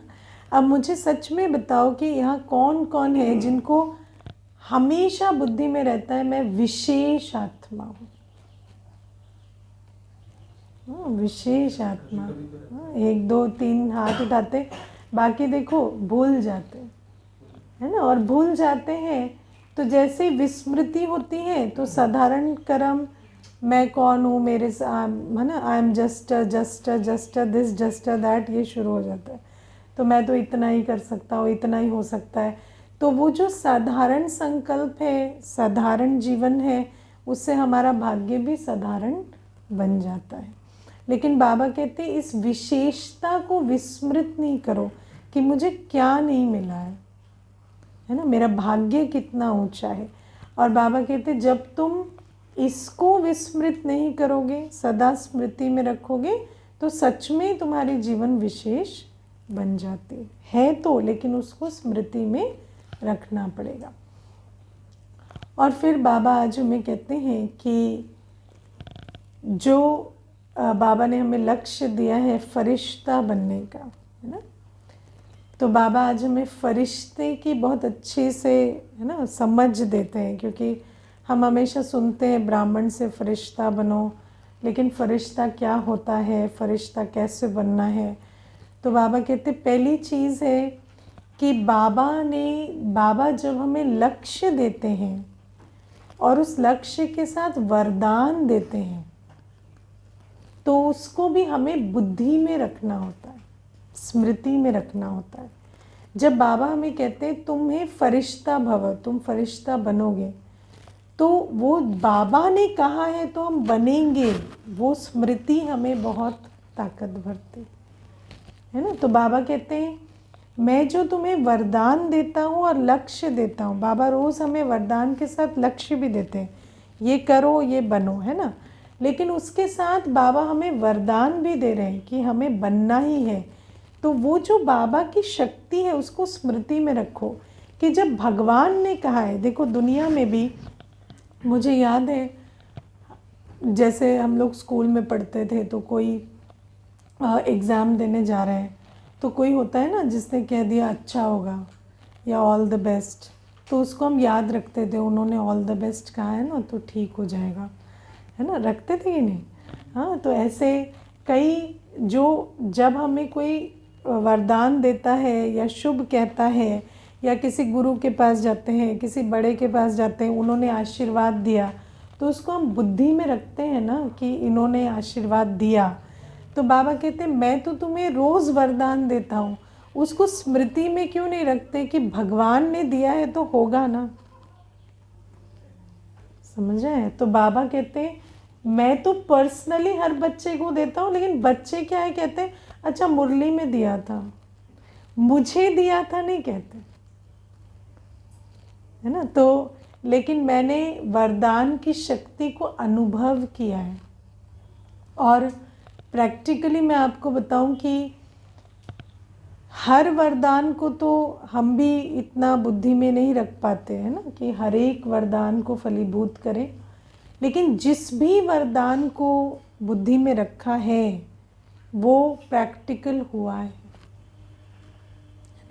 अब मुझे सच में बताओ कि यहाँ कौन कौन है जिनको हमेशा बुद्धि में रहता है मैं विशेष आत्मा हूँ, विशेष आत्मा। 1 2 3 हाथ उठाते, बाकी देखो भूल जाते, है ना। और भूल जाते हैं तो जैसे विस्मृति होती है तो साधारण कर्म, मैं कौन हूँ, मेरे है ना, I am just this just that, ये शुरू हो जाता है। तो मैं तो इतना ही कर सकता हूँ, इतना ही हो सकता है। तो वो जो साधारण संकल्प है, साधारण जीवन है, उससे हमारा भाग्य भी साधारण बन जाता है। लेकिन बाबा कहते हैं इस विशेषता को विस्मृत नहीं करो कि मुझे क्या नहीं मिला है ना, मेरा भाग्य कितना ऊंचा है। और बाबा कहते हैं जब तुम इसको विस्मृत नहीं करोगे, सदा स्मृति में रखोगे, तो सच में तुम्हारी जीवन विशेष बन जाती है तो, लेकिन उसको स्मृति में रखना पड़ेगा। और फिर बाबा आज हमें कहते हैं कि जो बाबा ने हमें लक्ष्य दिया है फरिश्ता बनने का, है ना, तो बाबा आज हमें फरिश्ते की बहुत अच्छे से, है ना, समझ देते हैं। क्योंकि हम हमेशा सुनते हैं ब्राह्मण से फरिश्ता बनो, लेकिन फरिश्ता क्या होता है, फरिश्ता कैसे बनना है। तो बाबा कहते पहली चीज़ है कि बाबा जब हमें लक्ष्य देते हैं और उस लक्ष्य के साथ वरदान देते हैं, तो उसको भी हमें बुद्धि में रखना होता है, स्मृति में रखना होता है। जब बाबा हमें कहते हैं तुम्हें फरिश्ता भव, तुम फरिश्ता बनोगे, तो वो बाबा ने कहा है तो हम बनेंगे, वो स्मृति हमें बहुत ताकत भरती है ना। तो बाबा कहते हैं मैं जो तुम्हें वरदान देता हूँ और लक्ष्य देता हूँ, बाबा रोज़ हमें वरदान के साथ लक्ष्य भी देते हैं, ये करो, ये बनो, है ना। लेकिन उसके साथ बाबा हमें वरदान भी दे रहे हैं कि हमें बनना ही है। तो वो जो बाबा की शक्ति है उसको स्मृति में रखो कि जब भगवान ने कहा है, देखो दुनिया में भी, मुझे याद है जैसे हम लोग स्कूल में पढ़ते थे, तो कोई एग्ज़ाम देने जा रहे हैं, तो कोई होता है ना जिसने कह दिया अच्छा होगा या ऑल द बेस्ट, तो उसको हम याद रखते थे, उन्होंने ऑल द बेस्ट कहा है ना तो ठीक हो जाएगा, है ना, रखते थे कि नहीं। हाँ, तो ऐसे कई जो, जब हमें कोई वरदान देता है या शुभ कहता है, या किसी गुरु के पास जाते हैं, किसी बड़े के पास जाते हैं, उन्होंने आशीर्वाद दिया, तो उसको हम बुद्धि में रखते हैं ना कि इन्होंने आशीर्वाद दिया। तो बाबा कहते हैं मैं तो तुम्हें रोज़ वरदान देता हूँ, उसको स्मृति में क्यों नहीं रखते कि भगवान ने दिया है तो होगा ना, समझ आए। तो बाबा कहते हैं मैं तो पर्सनली हर बच्चे को देता हूँ, लेकिन बच्चे क्या है कहते हैं अच्छा मुरली में दिया था, मुझे दिया था नहीं कहते, है ना। तो लेकिन मैंने वरदान की शक्ति को अनुभव किया है। और प्रैक्टिकली मैं आपको बताऊं कि हर वरदान को तो हम भी इतना बुद्धि में नहीं रख पाते हैं ना कि हर एक वरदान को फलीभूत करें, लेकिन जिस भी वरदान को बुद्धि में रखा है वो प्रैक्टिकल हुआ है।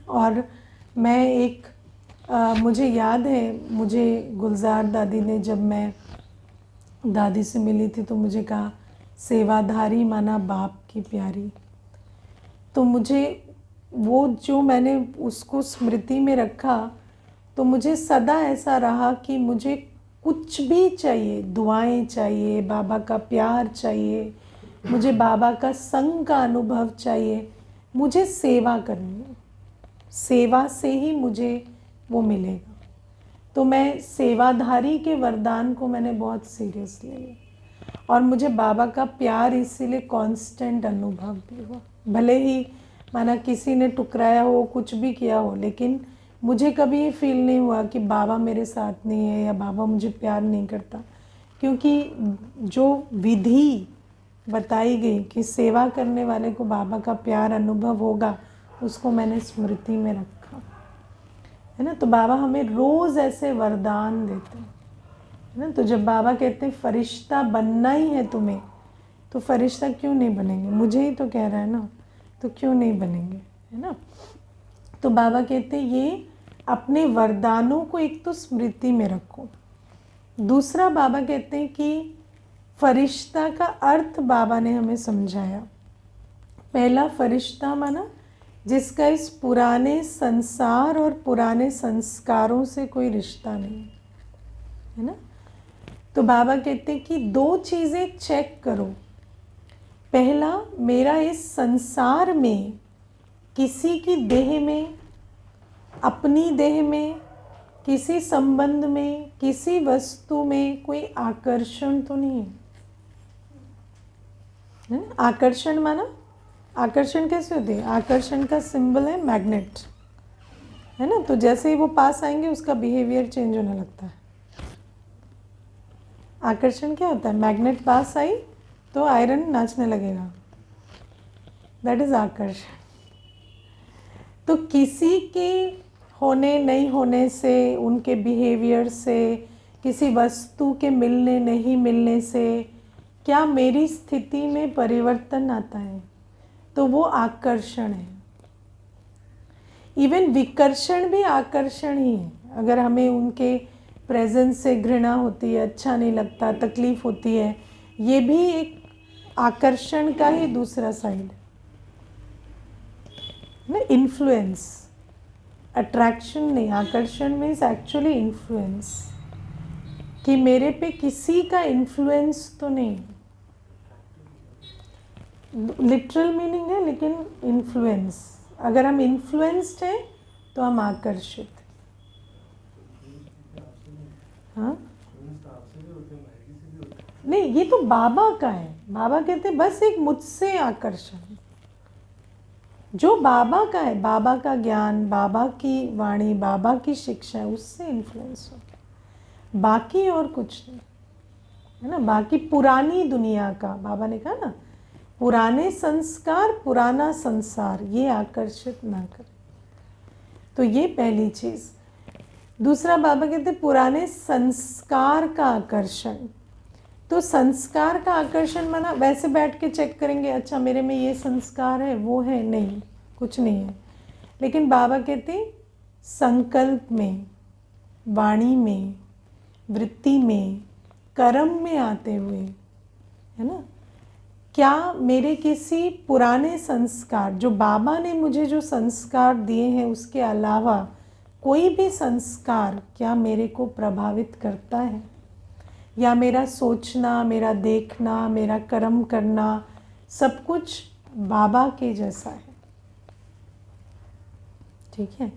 और मैं एक मुझे याद है, मुझे गुलजार दादी ने, जब मैं दादी से मिली थी तो मुझे कहा सेवाधारी माना बाप की प्यारी। तो मुझे वो जो मैंने उसको स्मृति में रखा, तो मुझे सदा ऐसा रहा कि मुझे कुछ भी चाहिए, दुआएं चाहिए, बाबा का प्यार चाहिए, मुझे बाबा का संग का अनुभव चाहिए, मुझे सेवा करनी है, सेवा से ही मुझे वो मिलेगा। तो मैं सेवाधारी के वरदान को मैंने बहुत सीरियसली लिया, और मुझे बाबा का प्यार इसीलिए कांस्टेंट अनुभव भी हुआ। भले ही माना किसी ने टुकराया हो, कुछ भी किया हो, लेकिन मुझे कभी ये फील नहीं हुआ कि बाबा मेरे साथ नहीं है या बाबा मुझे प्यार नहीं करता, क्योंकि जो विधि बताई गई कि सेवा करने वाले को बाबा का प्यार अनुभव होगा, उसको मैंने स्मृति में रखा, है ना। तो बाबा हमें रोज़ ऐसे वरदान देते हैं, है ना। तो जब बाबा कहते हैं फरिश्ता बनना ही है तुम्हें, तो फरिश्ता क्यों नहीं बनेंगे, मुझे ही तो कह रहा है ना, तो क्यों नहीं बनेंगे, है ना। तो बाबा कहते हैं ये अपने वरदानों को एक तो स्मृति में रखो। दूसरा बाबा कहते हैं कि फरिश्ता का अर्थ बाबा ने हमें समझाया। पहला फरिश्ता माना जिसका इस पुराने संसार और पुराने संस्कारों से कोई रिश्ता नहीं है ना। तो बाबा कहते हैं कि दो चीज़ें चेक करो। पहला, मेरा इस संसार में किसी की देह में, अपनी देह में, किसी संबंध में, किसी वस्तु में कोई आकर्षण तो नहीं है। है ना। आकर्षण माना, आकर्षण कैसे होते हैं? आकर्षण का सिंबल है मैग्नेट, है ना। तो जैसे ही वो पास आएंगे उसका बिहेवियर चेंज होने लगता है। आकर्षण क्या होता है? मैग्नेट पास आई तो आयरन नाचने लगेगा, दैट इज आकर्षण। तो किसी के होने नहीं होने से, उनके बिहेवियर से, किसी वस्तु के मिलने नहीं मिलने से क्या मेरी स्थिति में परिवर्तन आता है? तो वो आकर्षण है। इवन विकर्षण भी आकर्षण ही है। अगर हमें उनके प्रेजेंस से घृणा होती है, अच्छा नहीं लगता, तकलीफ होती है, ये भी एक आकर्षण का ही दूसरा साइड ना। इन्फ्लुएंस, अट्रैक्शन नहीं, आकर्षण मीन्स एक्चुअली इन्फ्लुएंस, कि मेरे पे किसी का इन्फ्लुएंस तो नहीं, लिटरल मीनिंग है, लेकिन इन्फ्लुएंस, अगर हम इन्फ्लुएंस्ड हैं तो हम आकर्षित हैं। हाँ नहीं, ये तो बाबा का है। बाबा कहते हैं बस एक मुझसे आकर्षण, जो बाबा का है, बाबा का ज्ञान, बाबा की वाणी, बाबा की शिक्षा है, उससे इन्फ्लुएंस हो गया, बाकी और कुछ नहीं, है ना। बाकी पुरानी दुनिया का, बाबा ने कहा ना, पुराने संस्कार, पुराना संसार, ये आकर्षित ना करे। तो ये पहली चीज़। दूसरा, बाबा कहते पुराने संस्कार का आकर्षण। तो संस्कार का आकर्षण माना वैसे बैठ के चेक करेंगे, अच्छा मेरे में ये संस्कार है, वो है, नहीं, कुछ नहीं है। लेकिन बाबा कहते संकल्प में, वाणी में, वृत्ति में, कर्म में आते हुए, है ना, क्या मेरे किसी पुराने संस्कार, जो बाबा ने मुझे जो संस्कार दिए हैं, उसके अलावा कोई भी संस्कार क्या मेरे को प्रभावित करता है? या मेरा सोचना, मेरा देखना, मेरा कर्म करना, सब कुछ बाबा के जैसा है? ठीक है।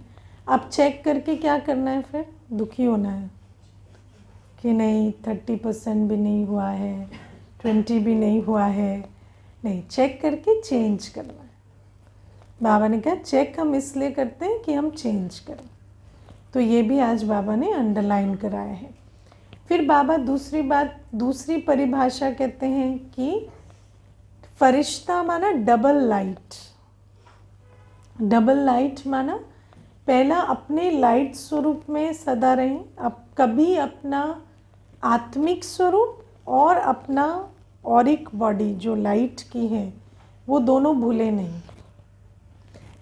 अब चेक करके क्या करना है? फिर दुखी होना है कि नहीं 30% भी नहीं हुआ है, 20 भी नहीं हुआ है, नहीं, चेक करके चेंज करना है। बाबा ने कहा चेक हम इसलिए करते हैं कि हम चेंज करें। तो ये भी आज बाबा ने अंडरलाइन कराया है। फिर बाबा दूसरी बात, दूसरी परिभाषा कहते हैं कि फरिश्ता माना डबल लाइट। डबल लाइट माना पहला अपने लाइट स्वरूप में सदा रहें, अब कभी अपना आत्मिक स्वरूप और अपना औरिक बॉडी जो लाइट की है वो दोनों भूले नहीं।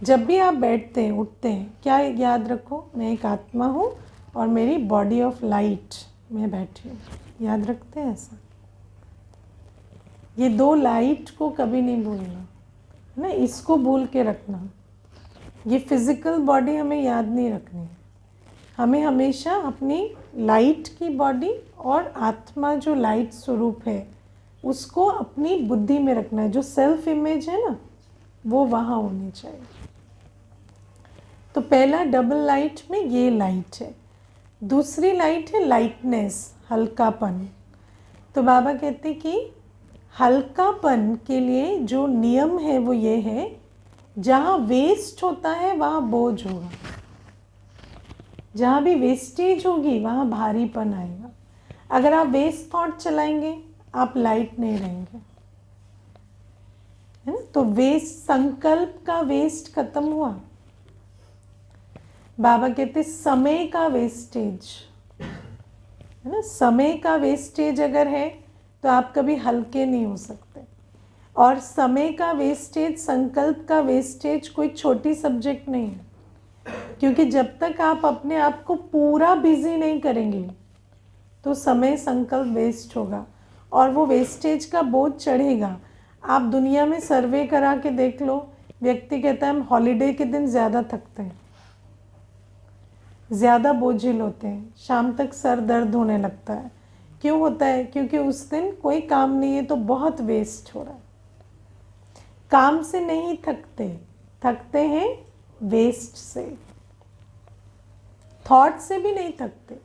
जब भी आप बैठते हैं, उठते हैं, क्या याद रखो, मैं एक आत्मा हूँ और मेरी बॉडी ऑफ लाइट में बैठी हूँ। याद रखते हैं ऐसा? ये दो लाइट को कभी नहीं भूलना ना, इसको भूल के रखना। ये फिजिकल बॉडी हमें याद नहीं रखनी है, हमें हमेशा अपनी लाइट की बॉडी और आत्मा जो लाइट स्वरूप है उसको अपनी बुद्धि में रखना है। जो सेल्फ इमेज है ना, वो वहाँ होनी चाहिए। तो पहला डबल लाइट में ये लाइट है। दूसरी लाइट है लाइटनेस, हल्कापन। तो बाबा कहते कि हल्कापन के लिए जो नियम है वो ये है, जहाँ वेस्ट होता है वहाँ बोझ होगा, जहाँ भी वेस्टेज होगी वहाँ भारीपन आएगा। अगर आप वेस्ट थॉट चलाएंगे आप लाइट नहीं रहेंगे, है ना। तो वेस्ट, संकल्प का वेस्ट खत्म हुआ। बाबा कहते समय का वेस्टेज, है ना, समय का वेस्टेज अगर है तो आप कभी हल्के नहीं हो सकते। और समय का वेस्टेज, संकल्प का वेस्टेज कोई छोटी सब्जेक्ट नहीं है, क्योंकि जब तक आप अपने आप को पूरा बिजी नहीं करेंगे तो समय, संकल्प वेस्ट होगा और वो वेस्टेज का बोझ चढ़ेगा। आप दुनिया में सर्वे करा के देख लो, व्यक्ति कहता है हम हॉलीडे के दिन ज़्यादा थकते हैं, ज़्यादा बोझिल होते हैं, शाम तक सर दर्द होने लगता है। क्यों होता है? क्योंकि उस दिन कोई काम नहीं है तो बहुत वेस्ट हो रहा है। काम से नहीं थकते, थकते हैं वेस्ट से। थॉट से भी नहीं थकते।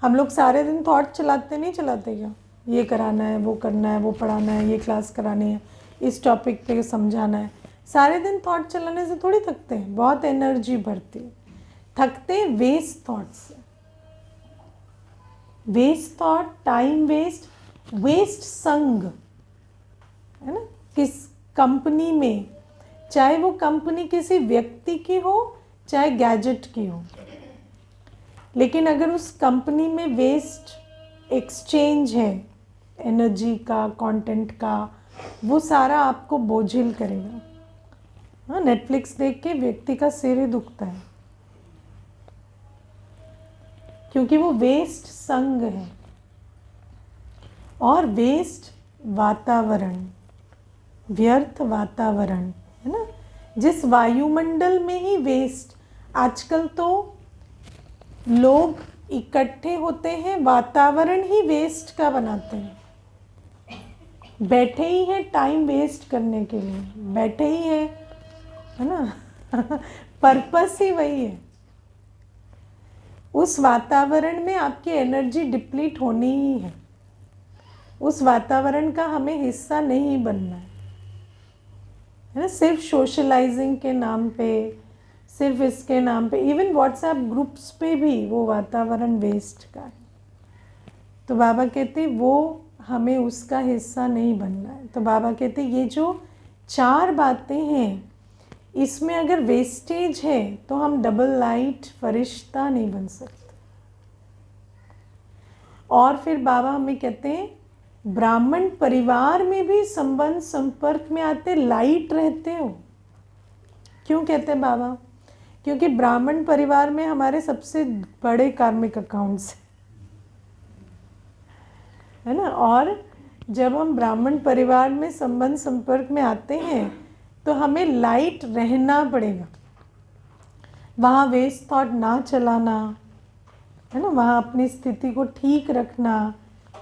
हम लोग सारे दिन थॉट चलाते नहीं चलाते क्या? ये कराना है, वो करना है, वो पढ़ाना है, ये क्लास करानी है, इस टॉपिक पे समझाना है। सारे दिन थॉट चलाने से थोड़ी थकते हैं, बहुत एनर्जी भरती है। थकते हैं वेस्ट थॉट से। Waste thought, time waste, waste संग, है ना। किस कंपनी में, चाहे वो कंपनी किसी व्यक्ति की हो चाहे गैजेट की हो, लेकिन अगर उस कंपनी में वेस्ट एक्सचेंज है एनर्जी का, कंटेंट का, वो सारा आपको बोझिल करेगा। हाँ, नेटफ्लिक्स देख के व्यक्ति का सिर ही दुखता है, क्योंकि वो वेस्ट संग है। और वेस्ट वातावरण, व्यर्थ वातावरण, है ना। जिस वायुमंडल में ही वेस्ट, आजकल तो लोग इकट्ठे होते हैं, वातावरण ही वेस्ट का बनाते हैं। बैठे ही हैं टाइम वेस्ट करने के लिए, बैठे ही है ना। पर्पस ही वही है। उस वातावरण में आपकी एनर्जी डिप्लीट होनी ही है। उस वातावरण का हमें हिस्सा नहीं बनना है ना। सिर्फ सोशलाइजिंग के नाम पे, सिर्फ इसके नाम पे, इवन व्हाट्सएप ग्रुप्स पे भी वो वातावरण वेस्ट का है। तो बाबा कहते वो हमें उसका हिस्सा नहीं बनना है। तो बाबा कहते ये जो 4 बातें हैं, इसमें अगर वेस्टेज है तो हम डबल लाइट फरिश्ता नहीं बन सकते। और फिर बाबा हमें कहते हैं ब्राह्मण परिवार में भी संबंध संपर्क में आते लाइट रहते हो। क्यों कहते हैं बाबा? क्योंकि ब्राह्मण परिवार में हमारे सबसे बड़े कार्मिक अकाउंट्स है ना। और जब हम ब्राह्मण परिवार में संबंध संपर्क में आते हैं तो हमें लाइट रहना पड़ेगा, वहाँ वेस्ट थॉट ना चलाना, है ना, वहाँ अपनी स्थिति को ठीक रखना,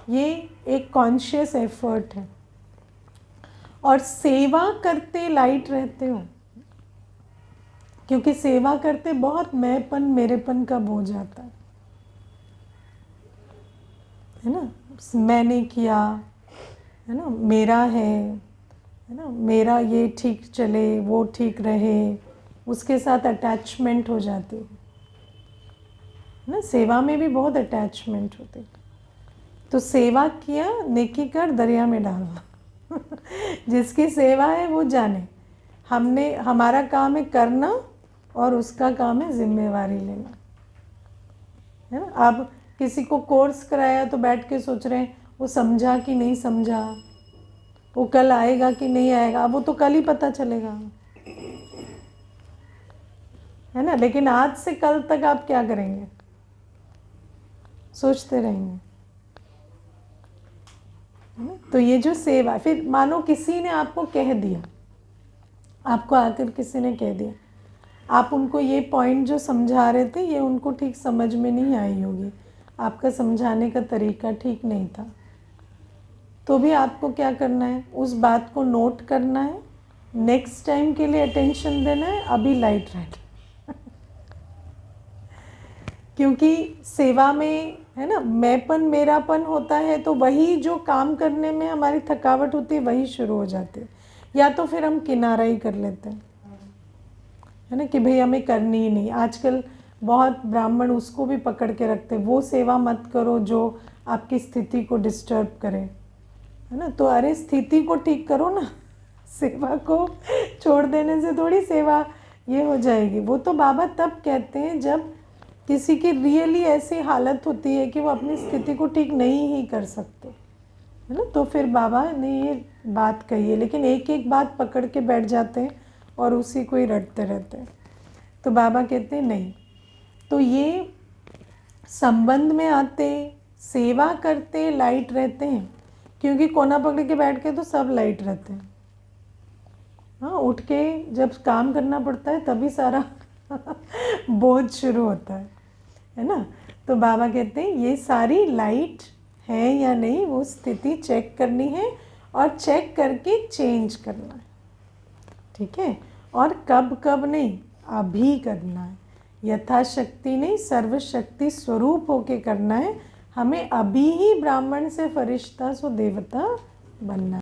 ये एक कॉन्शियस एफर्ट है। और सेवा करते लाइट रहते हो, क्योंकि सेवा करते बहुत मैंपन मेरेपन का बोझ आता है ना। मैंने किया, है ना, मेरा है ना, मेरा ये ठीक चले, वो ठीक रहे, उसके साथ अटैचमेंट हो जाती है ना। सेवा में भी बहुत अटैचमेंट होती है। तो सेवा किया, नेकी कर दरिया में डालना। जिसकी सेवा है वो जाने, हमने, हमारा काम है करना और उसका काम है जिम्मेवारी लेना, है ना। अब किसी को कोर्स कराया तो बैठ के सोच रहे हैं वो समझा कि नहीं समझा, वो कल आएगा कि नहीं आएगा, वो तो कल ही पता चलेगा, है ना। लेकिन आज से कल तक आप क्या करेंगे? सोचते रहेंगे, है ना। तो ये जो सेवा, फिर मानो किसी ने आपको कह दिया, आपको आकर किसी ने कह दिया, आप उनको ये पॉइंट जो समझा रहे थे ये उनको ठीक समझ में नहीं आई होगी, आपका समझाने का तरीका ठीक नहीं था, तो भी आपको क्या करना है? उस बात को नोट करना है, नेक्स्ट टाइम के लिए अटेंशन देना है, अभी लाइट रहना। क्योंकि सेवा में, है ना, मैंपन मेरापन होता है, तो वही जो काम करने में हमारी थकावट होती है वही शुरू हो जाती है। या तो फिर हम किनारा ही कर लेते हैं, है ना, कि भाई हमें करनी ही नहीं। आजकल बहुत ब्राह्मण उसको भी पकड़ के रखते, वो सेवा मत करो जो आपकी स्थिति को डिस्टर्ब करे, है ना। तो अरे स्थिति को ठीक करो ना, सेवा को छोड़ देने से थोड़ी सेवा ये हो जाएगी। वो तो बाबा तब कहते हैं जब किसी की रियली ऐसी हालत होती है कि वो अपनी स्थिति को ठीक नहीं ही कर सकते, है ना। तो फिर बाबा ने ये बात कही है, लेकिन एक एक बात पकड़ के बैठ जाते हैं और उसी को ही रटते रहते हैं। तो बाबा कहते हैं नहीं, तो ये संबंध में आते, सेवा करते लाइट रहते हैं, क्योंकि कोना पकड़ के बैठ के तो सब लाइट रहते हैं। हाँ, उठ के जब काम करना पड़ता है तभी सारा बोझ शुरू होता है ना। तो बाबा कहते हैं ये सारी लाइट है या नहीं, वो स्थिति चेक करनी है और चेक करके चेंज करना है, ठीक है। और कब कब नहीं, अभी करना है, यथाशक्ति नहीं, सर्वशक्ति स्वरूप होके करना है, हमें अभी ही ब्राह्मण से फरिश्ता सो देवता बनना है।